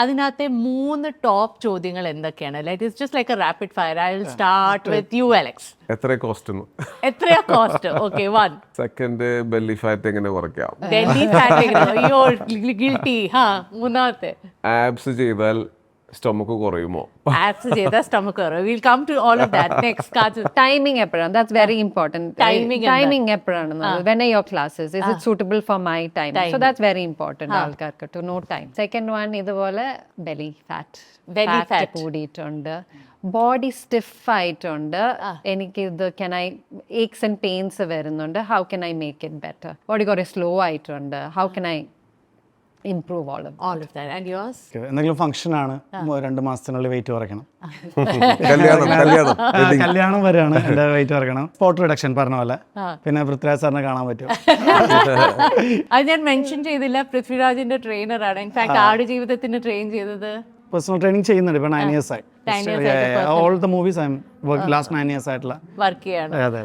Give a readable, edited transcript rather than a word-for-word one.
അതിനകത്തെ 3 ടോപ്പ് ചോദ്യങ്ങൾ എന്തൊക്കെയാണ്? Like it's just like a rapid fire. I will start with you Alex. എത്ര cost? എത്രയാ cost? Okay, 1. Second, belly fat എങ്ങനെ കുറയ്ക്കാം? ഡൽഹി ഫാറ്റ്. അയ്യോ ഗിൽറ്റി. മൂന്നാമത്തെ, ആബ്സ് ചെയ്താൽ സ്റ്റൊമക്ക് കുറയുമോ? ആപ്സ് ചെയ്താൽ സ്റ്റൊമക്ക് കുറയും. Will come to all of that next. കാജു, ടൈമിംഗ് എപ്പോഴാണ്? That's very important. ടൈമിംഗ് എപ്പോഴാണ്? When are your classes? Is it suitable for my time? So that's very important ആൾക്കാർക്ക് to know time. Second one ഇതുപോലെ belly fat കൂടിയിട്ടുണ്ട്, body സ്റ്റിഫായിട്ടുണ്ട്, എനിക്ക് ഇത് can I aches and pains വരുന്നുണ്ട്, how can I make it better? Body കുറേ slow ആയിട്ടുണ്ട്, how can I improve all of that? And yours? എന്തെങ്കിലും ഫംഗ്ഷൻ ആണ്, 2 മാസത്തിനുള്ളിൽ വെയിറ്റ് കുറയ്ക്കണം. കല്യാണം വരെയാണ്, എൻ്റെ വെയിറ്റ് കുറയ്ക്കണം. സ്പോട്ട് റിഡക്ഷൻ പറഞ്ഞ പോലെ. പിന്നെ പൃഥ്വിരാജ് സാറിനെ കാണാൻ പറ്റും. അത് ഞാൻ മെൻഷൻ ചെയ്തില്ല, പൃഥ്വിരാജിന്റെ ട്രെയിനറാണ്. ഇൻഫാക്ട് ആട് ജീവിതത്തിന് ട്രെയിൻ ചെയ്തത്. പേഴ്സണൽ ട്രെയിനിങ് ചെയ്യുന്നുണ്ട് ഇപ്പോൾ 9 years ആയി. All the movies I M last 9 years ആയിട്ടുള്ള വർക്ക് ചെയ്യാണ്. അതെ.